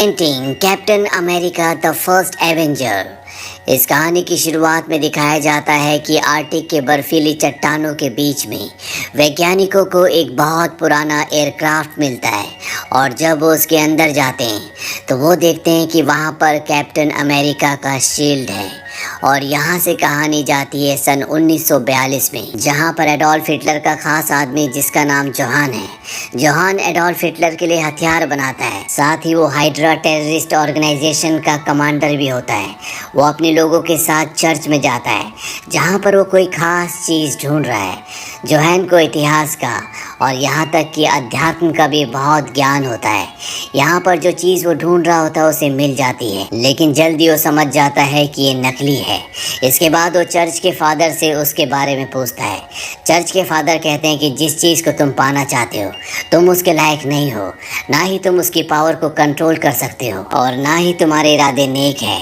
Presenting captain America the first Avenger. इस कहानी की शुरुआत में दिखाया जाता है कि आर्कटिक के बर्फीली चट्टानों के बीच में वैज्ञानिकों को एक बहुत पुराना एयरक्राफ्ट मिलता है और जब वो उसके अंदर जाते हैं तो वो देखते हैं कि वहाँ पर कैप्टन अमेरिका का शील्ड है। और यहाँ से कहानी जाती है सन 1942 में, जहाँ पर एडोल्फ हिटलर का खास आदमी जिसका नाम जोहान है। जोहान एडोल्फ हिटलर के लिए हथियार बनाता है, साथ ही वो हाइड्रा टेररिस्ट ऑर्गेनाइजेशन का कमांडर भी होता है। वो अपने लोगों के साथ चर्च में जाता है जहाँ पर वो कोई खास चीज़ ढूंढ रहा है। जोहान को इतिहास का और यहाँ तक कि अध्यात्म का भी बहुत ज्ञान होता है। यहाँ पर जो चीज़ वो ढूंढ रहा होता है उसे मिल जाती है, लेकिन जल्दी वो समझ जाता है कि ये नकली है। इसके बाद वो चर्च के फादर से उसके बारे में पूछता है। चर्च के फादर कहते हैं कि जिस चीज़ को तुम पाना चाहते हो तुम उसके लायक नहीं हो, ना ही तुम उसकी पावर को कंट्रोल कर सकते हो और ना ही तुम्हारे इरादे नेक है।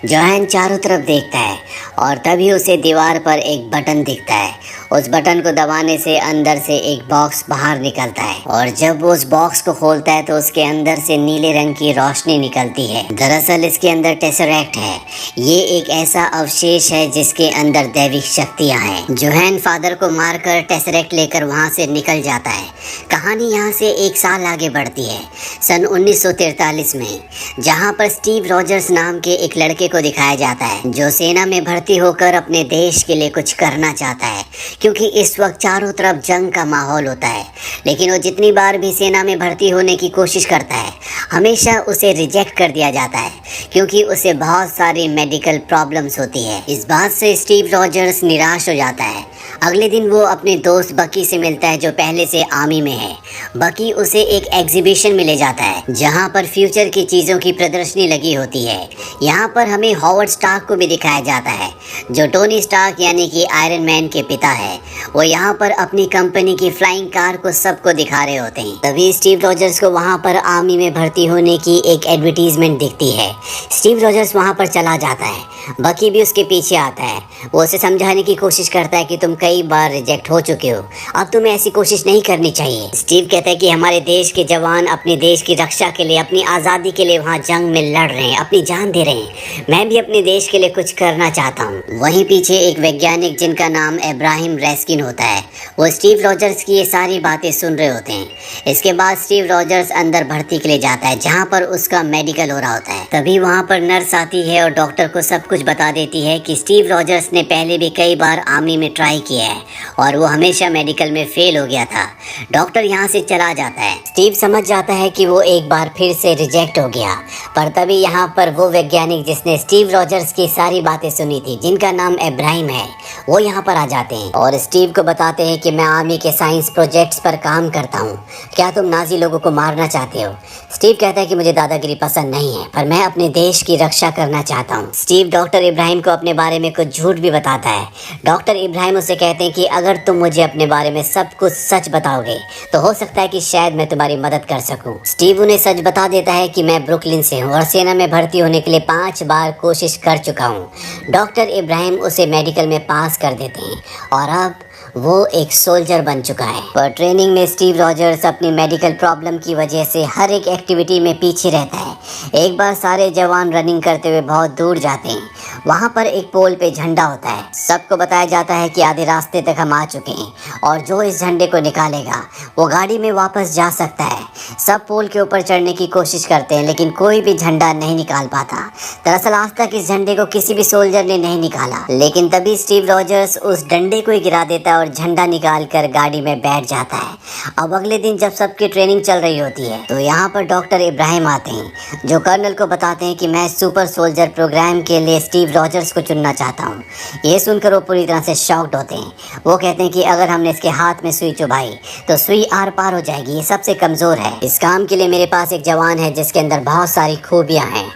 जोहान चारों तरफ देखता है और तभी उसे दीवार पर एक बटन दिखता है। उस बटन को दबाने से अंदर से एक बॉक्स बाहर निकलता है और जब वो उस बॉक्स को खोलता है तो उसके अंदर से नीले रंग की रोशनी निकलती है। दरअसल इसके अंदर टेसरैक्ट है। ये एक ऐसा अवशेष है जिसके अंदर दैविक शक्तियाँ हैं। जोहान फादर को मारकर टेसरैक्ट लेकर वहाँ से निकल जाता है। कहानी यहाँ से एक साल आगे बढ़ती है सन 1943 में, जहाँ पर स्टीव रॉजर्स नाम के एक लड़के को दिखाया जाता है जो सेना में भर्ती होकर अपने देश के लिए कुछ करना चाहता है, क्योंकि इस वक्त चारों तरफ जंग का माहौल होता है। लेकिन वो जितनी बार भी सेना में भर्ती होने की कोशिश करता है हमेशा उसे रिजेक्ट कर दिया जाता है, क्योंकि उसे बहुत सारी मेडिकल प्रॉब्लम्स होती है। इस बात से स्टीव रॉजर्स निराश हो जाता है। अगले दिन वो अपने दोस्त बकी से मिलता है जो पहले से आर्मी में है। बकी उसे एक एग्जीबिशन में ले जाता है जहाँ पर फ्यूचर की चीज़ों की प्रदर्शनी लगी होती है। यहाँ पर हमें हॉवर्ड स्टार्क को भी दिखाया जाता है जो टोनी स्टार्क यानी कि आयरन मैन के पिता है। वो यहाँ पर अपनी कंपनी की फ्लाइंग कार को सबको दिखा रहे होते हैं। तभी स्टीव रॉजर्स को वहाँ पर आर्मी में भर्ती होने की एक एडवर्टीजमेंट दिखती है। स्टीव रॉजर्स वहाँ पर चला जाता है। बकी भी उसके पीछे आता है। वो उसे समझाने की कोशिश करता है कि तुम कई बार रिजेक्ट हो चुके हो, अब तुम्हें ऐसी कोशिश नहीं करनी चाहिए। स्टीव कहता है कि हमारे देश के जवान अपने देश की रक्षा के लिए, अपनी आज़ादी के लिए वहाँ जंग में लड़ रहे हैं, अपनी जान दे रहे हैं। मैं भी अपने देश के लिए कुछ करना चाहता हूँ। वहीं पीछे एक वैज्ञानिक जिनका नाम इब्राहिम रेस्किन होता है, वो स्टीव रॉजर्स की ये सारी बातें सुन रहे होते हैं। इसके बाद स्टीव रॉजर्स अंदर भर्ती के लिए जाता है जहाँ पर उसका मेडिकल हो रहा होता है। तभी वहाँ पर नर्स आती है और डॉक्टर को सब कुछ बता देती है कि स्टीव रॉजर्स ने पहले भी कई बार आर्मी में ट्राई किया है और वो हमेशा मेडिकल में फेल हो गया था। डॉक्टर यहाँ से चला जाता है। स्टीव समझ जाता है कि वो एक बार फिर से रिजेक्ट हो गया, पर तभी यहाँ पर वो वैज्ञानिक जिसने स्टीव रॉजर्स की सारी बातें सुनी थी, जिनका नाम इब्राहिम है, वो यहाँ पर आ जाते हैं और स्टीव को बताते हैं कि मैं आर्मी के साइंस प्रोजेक्ट्स पर काम करता हूँ, क्या तुम नाजी लोगों को मारना चाहते हो? स्टीव कहता है कि मुझे दादागिरी पसंद नहीं है, पर मैं अपने देश की रक्षा करना चाहता हूँ। स्टीव डॉक्टर इब्राहिम को अपने बारे में कुछ झूठ भी बताता है। डॉक्टर इब्राहिम उसे कहते हैं कि अगर तुम मुझे अपने बारे में सब कुछ सच बताओगे तो हो सकता है कि शायद मैं तुम्हारी मदद कर सकूं। स्टीव उन्हें सच बता देता है कि मैं ब्रुकलिन से हूँ और सेना में भर्ती होने के लिए 5 बार कोशिश कर चुका हूँ। डॉक्टर इब्राहिम उसे मेडिकल में पास कर देते हैं और अब वो एक सोल्जर बन चुका है। पर ट्रेनिंग में स्टीव रॉजर्स अपनी मेडिकल प्रॉब्लम की वजह से हर एक एक्टिविटी में पीछे रहता है। एक बार सारे जवान रनिंग करते हुए बहुत दूर जाते हैं। वहाँ पर एक पोल पे झंडा होता है। सबको बताया जाता है कि आधे रास्ते तक हम आ चुके हैं और जो इस झंडे को निकालेगा वो गाड़ी में वापस जा सकता है। सब पोल के ऊपर चढ़ने की कोशिश करते हैं लेकिन कोई भी झंडा नहीं निकाल पाता। दरअसल आज तक इस झंडे को किसी भी सोल्जर ने नहीं निकाला, लेकिन तभी स्टीव रॉजर्स उस डंडे को ही गिरा देता है और झंडा निकाल कर गाड़ी में बैठ जाता है। अब अगले दिन जब सबकी ट्रेनिंग चल रही होती है तो यहाँ पर डॉक्टर इब्राहिम आते हैं जो कर्नल को बताते हैं कि मैं सुपर सोल्जर प्रोग्राम के लिए स्टीव रॉजर्स को चुनना चाहता हूँ। ये सुनकर वो पूरी तरह से शॉक्ड होते हैं। वो कहते हैं कि अगर हमने इसके हाथ में सुई चुभाई तो सुई आर पार हो जाएगी, ये सबसे कमज़ोर है। इस काम के लिए मेरे पास एक जवान है जिसके अंदर बहुत सारी खूबियाँ हैं।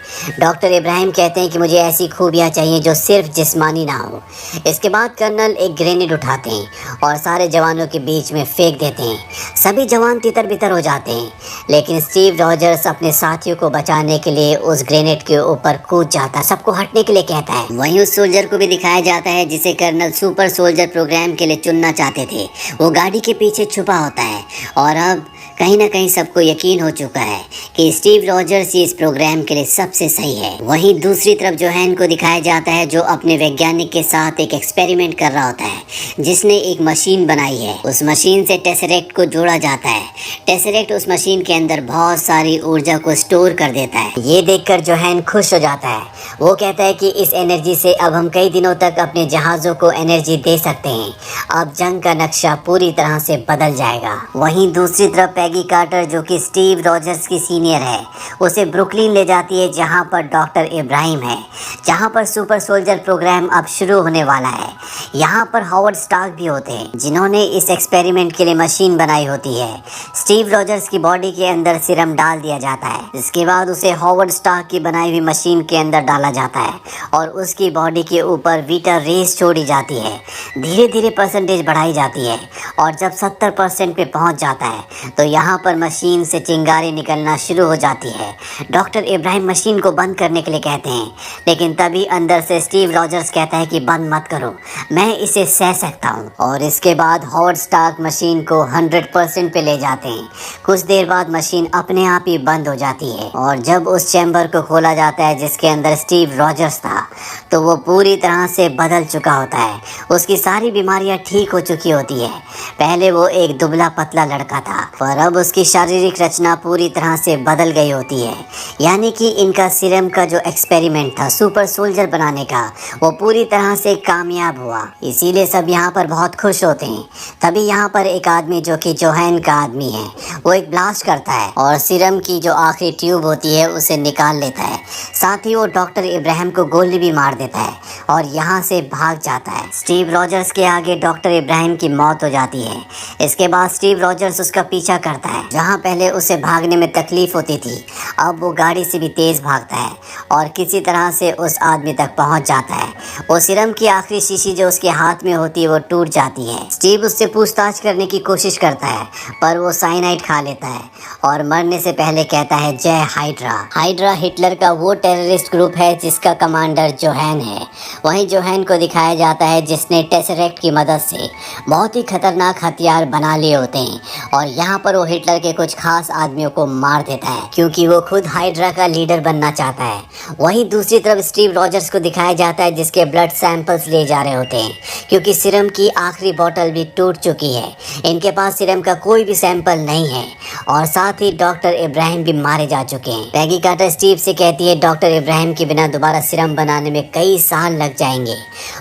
डॉक्टर इब्राहिम कहते हैं कि मुझे ऐसी खूबियाँ चाहिए जो सिर्फ जिस्मानी ना हो। इसके बाद कर्नल एक ग्रेनेड उठाते हैं और सारे जवानों के बीच में फेंक देते हैं। सभी जवान तितर बितर हो जाते हैं, लेकिन स्टीव रॉजर्स अपने साथियों को बचाने के लिए उस ग्रेनेड के ऊपर कूद जाता है, सबको हटने के लिए कहता है। वहीं उस सोल्जर को भी दिखाया जाता है जिसे कर्नल सुपर सोल्जर प्रोग्राम के लिए चुनना चाहते थे। वो गाड़ी के पीछे छुपा होता है और अब कहीं ना कहीं सबको यकीन हो चुका है कि स्टीव रॉजर्स ही इस प्रोग्राम के लिए सबसे सही है। वहीं दूसरी तरफ जोहैन को दिखाया जाता है जो अपने वैज्ञानिक के साथ एक एक्सपेरिमेंट कर रहा होता है जिसने एक मशीन बनाई है। उस मशीन से टेसरेक्ट को जोड़ा जाता है। टेसरेक्ट उस मशीन के अंदर बहुत सारी ऊर्जा को स्टोर कर देता है। ये देखकर जोहैन खुश हो जाता है। वो कहता है कि इस एनर्जी से अब हम कई दिनों तक अपने जहाज़ों को एनर्जी दे सकते हैं। अब जंग का नक्शा पूरी तरह से बदल जाएगा। वहीं दूसरी तरफ पैगी कार्टर जो कि स्टीव रॉजर्स की सीनियर है उसे ब्रुकलिन ले जाती है जहां पर डॉक्टर इब्राहिम है, जहां पर सुपर सोल्जर प्रोग्राम अब शुरू होने वाला है। यहाँ पर हॉवर्ड स्टार्क भी होते हैं जिन्होंने इस एक्सपेरिमेंट के लिए मशीन बनाई होती है। स्टीव रॉजर्स की बॉडी के अंदर सीरम डाल दिया जाता है। इसके बाद उसे हॉवर्ड स्टार्क की बनाई हुई मशीन के अंदर डाला जाता है और उसकी बॉडी के ऊपर वीटा रेस छोड़ी जाती है। धीरे धीरे परसेंटेज बढ़ाई जाती है और जब 70% पे पहुंच जाता है तो यहाँ पर मशीन से चिंगारी निकलना शुरू हो जाती है। डॉक्टर इब्राहिम मशीन को बंद करने के लिए कहते हैं, लेकिन तभी अंदर से स्टीव रॉजर्स कहता है कि बंद मत करो, मैं इसे सह सकता हूँ। और इसके बाद हॉवर्ड स्टार्क मशीन को 100% पे ले जाते हैं। कुछ देर बाद मशीन अपने आप ही बंद हो जाती है और जब उस चैम्बर को खोला जाता है जिसके अंदर स्टीव रॉजर्स था तो वो पूरी तरह से बदल चुका होता है। उसकी सारी बीमारियां ठीक हो चुकी होती है। पहले वो एक दुबला पतला लड़का था पर अब उसकी शारीरिक रचना पूरी तरह से बदल गई होती है। यानी कि इनका सीरम का जो एक्सपेरिमेंट था सुपर सोल्जर बनाने का वो पूरी तरह से कामयाब हुआ। इसीलिए सब यहाँ पर बहुत खुश होते हैं। तभी यहाँ पर एक आदमी जो कि जोहैन का आदमी है वो एक ब्लास्ट करता है और सीरम की जो आखिरी ट्यूब होती है उसे निकाल लेता है। साथ ही वो डॉक्टर इब्राहिम को गोली भी मार देता है और यहाँ से भाग जाता है। स्टीव रॉजर्स के आगे डॉक्टर इब्राहिम की मौत हो जाती है। इसके बाद स्टीव रॉजर्स उसका पीछा करता है। जहाँ पहले उसे भागने में तकलीफ होती थी अब वो गाड़ी से भी तेज भागता है और किसी तरह से उस आदमी तक पहुँच जाता है। वो सीरम की आखिरी शीशी जो उसके हाथ में होती है वो टूट जाती है। स्टीव उससे पूछताछ करने की कोशिश करता है पर वो साइनाइड खा लेता है और मरने से पहले कहता है जय हाइड्रा। हाइड्रा हिटलर का वो टेररिस्ट ग्रुप है जिसका कमांडर जोहैन है। वहीं जोहैन को दिखाया जाता है जिसने टेसरेक्ट की मदद से बहुत ही खतरनाक हथियार बना लिए होते हैं और यहाँ पर वो हिटलर के कुछ खास आदमियों को मार देता है क्योंकि वो खुद हाइड्रा का लीडर बनना चाहता है। वहीं दूसरी तरफ स्टीव रॉजर्स को दिखाया जाता है जिसके ब्लड सैंपल्स लिए जा रहे होते हैं क्योंकि सीरम की आखिरी बोतल भी टूट चुकी है। इनके पास सीरम का कोई भी सैंपल नहीं है और साथ ही डॉक्टर इब्राहिम भी मारे जा चुके हैं। पैगी कार्टर स्टीव से कहती है डॉक्टर इब्राहिम के बिना दोबारा सीरम बनाने में कई साल लग जाएंगे।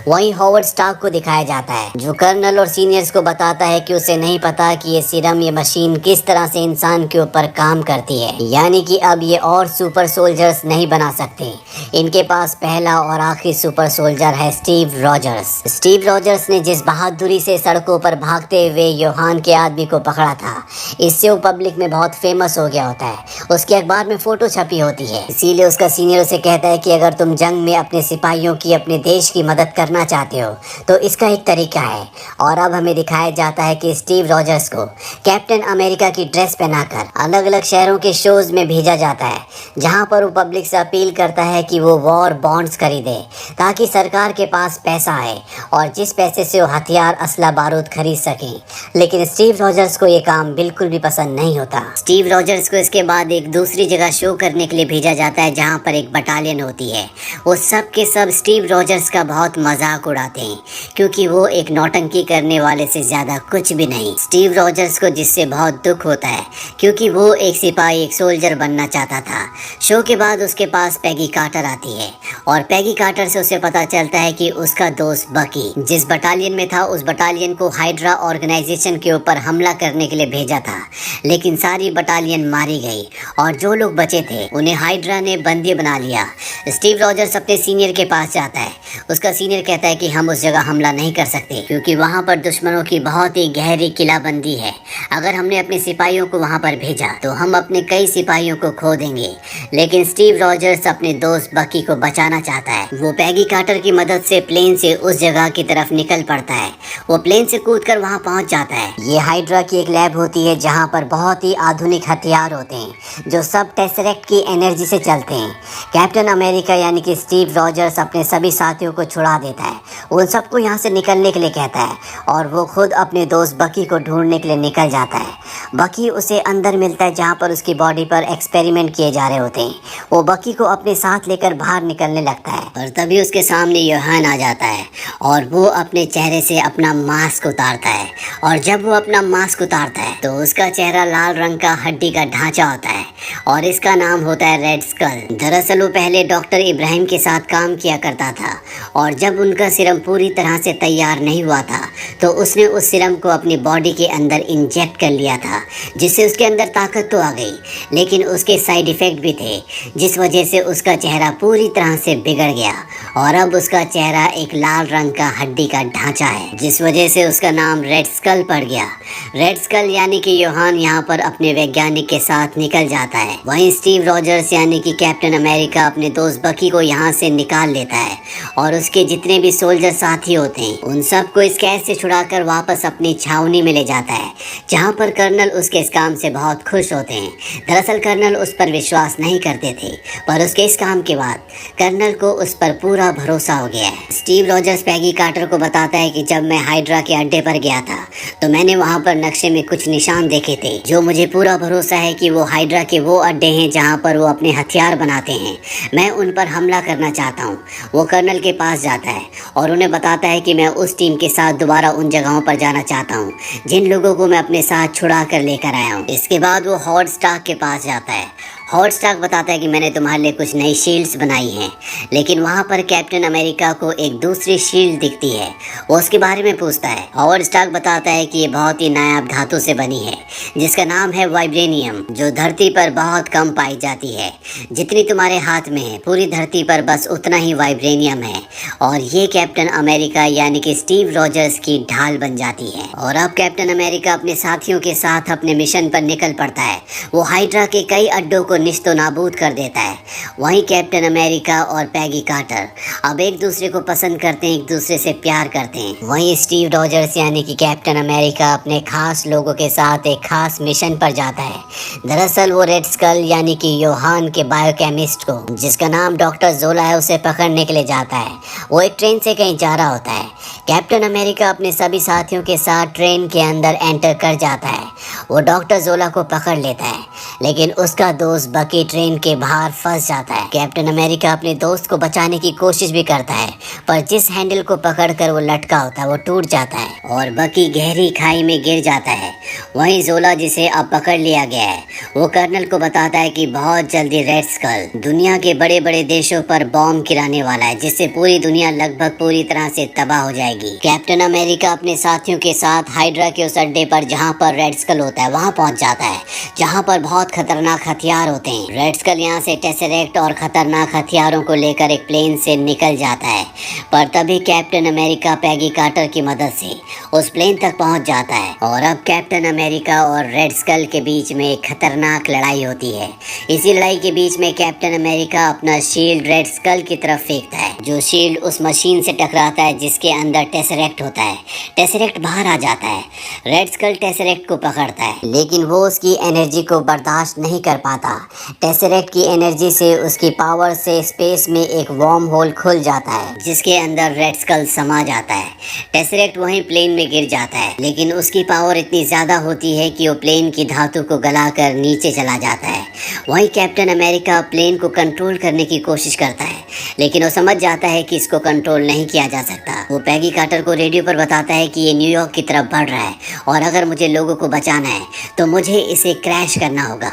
वहीं हॉवर्ड स्टार्क को दिखाया जाता है जो कर्नल और सीनियर्स को बताता है कि उसे नहीं पता कि ये सीरम ये मशीन किस तरह से इंसान के ऊपर काम करती है। यानी कि अब ये और सुपर सोल्जर्स नहीं बना सकते। इनके पास पहला और आखिरी सुपर सोल्जर है स्टीव रॉजर्स। स्टीव रॉजर्स ने जिस बहादुरी से सड़कों पर भागते हुए योहान के आदमी को पकड़ा था इससे वो पब्लिक में बहुत फेमस हो गया होता है। उसके अखबार में फोटो छपी होती है। इसीलिए उसका सीनियर उसे कहता है कि अगर तुम जंग में अपने सिपाहियों की अपने देश की मदद करना चाहते हो तो इसका एक तरीका है। और अब हमें दिखाया जाता है कि स्टीव रॉजर्स को कैप्टन अमेरिका की ड्रेस पहनाकर अलग अलग शहरों के शोज में भेजा जाता है जहां पर वो पब्लिक से अपील करता है कि वो वॉर बॉन्ड्स खरीदे ताकि सरकार के पास पैसा आए और जिस पैसे से वो हथियार असला बारूद खरीद सकें। लेकिन स्टीव रॉजर्स को ये काम बिल्कुल भी पसंद नहीं होता। स्टीव रॉजर्स को इसके बाद एक दूसरी जगह शो करने के लिए भेजा जाता है जहाँ पर एक बटालियन होती है। वो सब के सब स्टीव रॉजर्स का बहुत मजाक उड़ाते हैं क्योंकि वो एक नौटंकी करने वाले से ज्यादा कुछ भी नहीं। स्टीव रॉजर्स को जिससे बहुत दुख होता है क्योंकि वो एक सिपाही एक सोल्जर बनना चाहता था। शो के बाद उसके पास पैगी कार्टर आती है और पैगी कार्टर से उसे पता चलता है कि उसका दोस्त बकी जिस बटालियन में था उस बटालियन को हाइड्रा ऑर्गेनाइजेशन के ऊपर हमला करने के लिए भेजा था, लेकिन सारी बटालियन मारी गई और जो लोग बचे थे उन्हें हाइड्रा ने बंदी बना लिया। स्टीव रॉजर्स अपने सीनियर के पास जाता है। उसका सीनियर कहता है कि हम उस जगह हमला नहीं कर सकते क्योंकि वहाँ पर दुश्मनों की बहुत ही गहरी किलाबंदी है। अगर हमने अपने सिपाहियों को वहाँ पर भेजा तो हम अपने कई सिपाहियों को खो देंगे। लेकिन स्टीव रॉजर्स अपने दोस्त बकी को बचाना चाहता है। वो पैगी कार्टर की मदद से प्लेन से उस जगह की तरफ निकल पड़ता है। वो प्लेन से कूदकर वहाँ पहुँच जाता है। ये हाइड्रा की एक लैब होती है जहाँ पर बहुत ही आधुनिक हथियार होते हैं जो सब टेसरेक्ट की एनर्जी से चलते हैं। कैप्टन अमेरिका यानी कि स्टीव रॉजर्स अपने सभी साथियों को छुड़ा देता है। उन सबको यहाँ से निकलने के लिए कहता है और वो खुद अपने दोस्त बकी को ढूंढने के लिए निकल निकल जाता है। बकी उसे अंदर मिलता है जहाँ पर उसकी बॉडी पर एक्सपेरिमेंट किए जा रहे होते हैं। वो बकी को अपने साथ लेकर बाहर निकलने लगता है, पर तभी उसके सामने योहान आ जाता है और वो अपने चेहरे से अपना मास्क उतारता है। और जब वो अपना मास्क उतारता है तो उसका चेहरा लाल रंग का हड्डी का ढांचा होता है और इसका नाम होता है रेड स्कल। दरअसल वो पहले डॉक्टर इब्राहिम के साथ काम किया करता था और जब उनका सीरम पूरी तरह से तैयार नहीं हुआ था तो उसने उस सीरम को अपनी बॉडी के अंदर इंजेक्ट कर लिया था, जिससे उसके अंदर ताकत तो आ गई लेकिन उसके साइड इफ़ेक्ट भी थे, जिस वजह से उसका चेहरा पूरी तरह से बिगड़ गया और अब उसका चेहरा एक लाल रंग का हड्डी का ढांचा है, जिस वजह से उसका नाम रेड स्कल पड़ गया। रेड स्कल यानी कि योहान यहाँ पर अपने वैज्ञानिक के साथ निकल जाता है। वहीं स्टीव रॉजर्स यानी कि कैप्टन अमेरिका अपने दोस्त बकी को यहाँ से निकाल लेता है और उसके जितने भी सोल्जर साथी होते हैं उन सबको इस कैद से छुड़ाकर वापस अपनी छावनी में ले जाता है, जहाँ पर कर्नल उसके इस काम से बहुत खुश होते हैं। दरअसल कर्नल उस पर विश्वास नहीं करते थे, पर उसके इस काम के बाद कर्नल को उस पर पूरा भरोसा हो गया है। स्टीव रॉजर्स पैगी कार्टर को बताता है कि जब मैं हाइड्रा के अड्डे पर गया था तो मैंने वहाँ पर नक्शे में कुछ निशान देखे थे, जो मुझे पूरा भरोसा है कि वो हाइड्रा के वो अड्डे हैं जहाँ पर वो अपने हथियार बनाते हैं। मैं उन पर हमला करना चाहता हूँ। वो कर्नल के पास जाता है और उन्हें बताता है कि मैं उस टीम के साथ दोबारा उन जगहों पर जाना चाहता हूँ जिन लोगों को मैं अपने साथ छुड़ा कर लेकर आया हूँ। इसके बाद वो हॉवर्ड स्टार्क के पास जाता है। हॉवर्ड स्टार्क बताता है कि मैंने तुम्हारे लिए कुछ नई शील्ड्स बनाई हैं, लेकिन वहाँ पर कैप्टन अमेरिका को एक दूसरी शील्ड दिखती है। वो उसके बारे में पूछता है। हॉवर्ड स्टार्क बताता है कि ये बहुत ही नायाब धातु से बनी है जिसका नाम है वाइब्रेनियम, जो धरती पर बहुत कम पाई जाती है। जितनी तुम्हारे हाथ में है पूरी धरती पर बस उतना ही वाइब्रेनियम है और ये कैप्टन अमेरिका यानी कि स्टीव रॉजर्स की ढाल बन जाती है। और अब कैप्टन अमेरिका अपने साथियों के साथ अपने मिशन पर निकल पड़ता है। वो हाइड्रा के कई अड्डों को निस्तो नाबूद कर देता है। वहीं कैप्टन अमेरिका और पैगी कार्टर अब एक दूसरे को पसंद करते हैं, एक दूसरे से प्यार करते हैं। वहीं स्टीव रॉजर्स यानी कि कैप्टन अमेरिका अपने खास लोगों के साथ एक खास मिशन पर जाता है। दरअसल वो रेड स्कल यानी कि योहान के बायोकेमिस्ट को, जिसका नाम डॉक्टर जोला है, उसे पकड़ने के लिए जाता है। वो एक ट्रेन से कहीं जा रहा होता है। कैप्टन अमेरिका अपने सभी साथियों के साथ ट्रेन के अंदर एंटर कर जाता है। वो डॉक्टर जोला को पकड़ लेता है, लेकिन उसका दोस्त बकी ट्रेन के बाहर फंस जाता है। कैप्टन अमेरिका अपने दोस्त को बचाने की कोशिश भी करता है, पर जिस हैंडल को पकड़कर वो लटका होता है वो टूट जाता है और बकी गहरी खाई में गिर जाता है। वहीं जोला, जिसे अब पकड़ लिया गया है, वो कर्नल को बताता है कि बहुत जल्दी रेड स्कल दुनिया के बड़े बड़े देशों पर बॉम्ब गिराने वाला है, जिससे पूरी दुनिया लगभग पूरी तरह से तबाह हो जाएगी। कैप्टन अमेरिका अपने साथियों के साथ हाइड्रा के उस अड्डे पर जहाँ पर रेड स्कल होता है वहाँ पहुँच जाता है, जहाँ पर बहुत खतरनाक हथियार होते हैं। रेड स्कल यहाँ से टेसरेक्ट और खतरनाक हथियारों को लेकर एक प्लेन से निकल जाता है, पर तभी कैप्टन अमेरिका पैगी कार्टर की मदद से उस प्लेन तक पहुँच जाता है और अब कैप्टन अमेरिका और रेड स्कल के बीच में एक खतरनाक लड़ाई होती है। इसी लड़ाई के बीच में कैप्टन अमेरिका अपना शील्ड रेड स्कल की तरफ फेंकता है, जो शील्ड उस मशीन से टकराता है जिसके अंदर टेसरेक्ट होता है। टेसरेक्ट बाहर आ जाता है। रेड स्कल टेसरेक्ट को पकड़ता है, लेकिन वो उसकी एनर्जी को बर्दाश्त नहीं कर पाता। टेसरेक्ट की एनर्जी से, उसकी पावर से स्पेस में एक वार्म होल खुल जाता है, जिसके अंदर रेड स्कल समा जाता है। टेसरेक्ट वहीं प्लेन में गिर जाता है, लेकिन उसकी पावर इतनी ज़्यादा होती है कि वो प्लेन की धातु को गलाकर नीचे चला जाता है। वहीं कैप्टन अमेरिका प्लेन को कंट्रोल करने की कोशिश करता है, लेकिन वो समझ जाता है कि इसको कंट्रोल नहीं किया जा सकता। वो पैगी कार्टर को रेडियो पर बताता है कि ये न्यूयॉर्क की तरफ बढ़ रहा है और अगर मुझे लोगों को बचाना है तो मुझे इसे क्रैश करना होगा।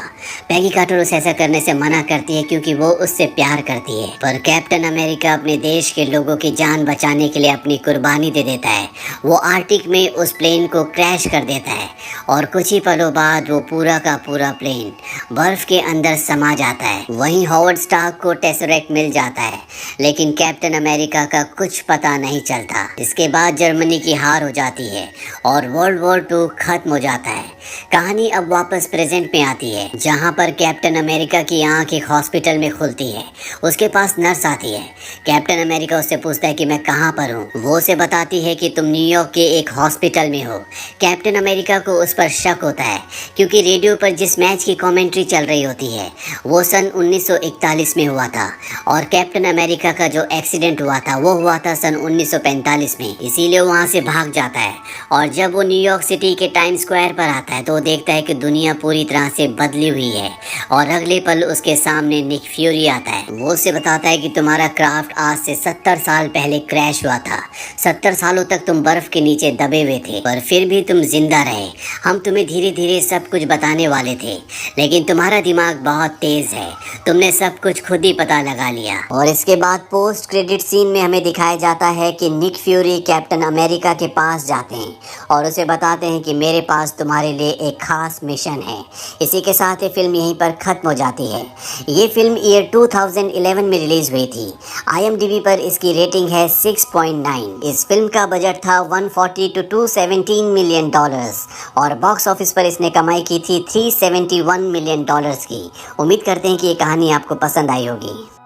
पैगी कार्टर उसे ऐसा करने से मना करती है क्योंकि वो उससे प्यार करती है, पर कैप्टन अमेरिका अपने देश के लोगों की जान बचाने के लिए अपनी कुर्बानी दे देता है। वो आर्टिक में उस प्लेन को क्रैश कर देता है और कुछ ही पलों बाद वो पूरा का पूरा प्लेन बर्फ के अंदर समा जाता है। वहीं हॉवर्ड स्टार्क को टेसरेक्ट मिल जाता है, लेकिन कैप्टन अमेरिका का कुछ पता नहीं चलता। इसके बाद जर्मनी की हार हो जाती है और वर्ल्ड वॉर 2 खत्म हो जाता है। कहानी अब वापस प्रेजेंट में आती है है जहाँ पर कैप्टन अमेरिका की आंख एक हॉस्पिटल में खुलती है। उसके पास नर्स आती है। कैप्टन अमेरिका उससे पूछता है कि मैं कहाँ पर हूँ। वो उसे बताती है कि तुम न्यूयॉर्क के एक हॉस्पिटल में हो। कैप्टन अमेरिका को उस पर शक होता है क्योंकि रेडियो पर जिस मैच की कमेंट्री चल रही होती है वो सन 1941 में हुआ था और कैप्टन अमेरिका का जो एक्सीडेंट हुआ था वो हुआ था सन 1945 में। इसीलिए वहाँ से भाग जाता है और जब वो न्यूयॉर्क सिटी के टाइम स्क्वायर पर आता है तो वो देखता है कि दुनिया पूरी तरह से बदली हुई है और अगले पल उसके सामने निक फ्यूरी आता है। वो उसे बताता है कि तुम्हारा क्राफ्ट आज से 70 साल पहले क्रैश हुआ था। 70 सालों तक तुम बर्फ के नीचे दबे हुए थे पर फिर भी तुम जिंदा रहे। हम तुम्हें धीरे धीरे सब कुछ बताने वाले थे लेकिन तुम्हारा दिमाग बहुत तेज है, तुमने सब कुछ खुद ही पता लगा लिया। और इसके बाद पोस्ट क्रेडिट सीन में हमें दिखाया जाता है कि निक फ्यूरी कैप्टन अमेरिका के पास जाते हैं और उसे बताते हैं कि मेरे पास तुम्हारे लिए एक खास मिशन है। इसी के साथ ये फिल्म यहीं पर खत्म हो जाती है। ये फिल्म ईयर 2011 में रिलीज हुई थी। IMDb पर इसकी रेटिंग है 6.9। इस फिल्म का बजट था 140 to 217 मिलियन डॉलर्स और बॉक्स ऑफिस पर इसने कमाई की थी 371 मिलियन डॉलर्स की। उम्मीद करते हैं कि ये कहानी आपको पसंद आई होगी।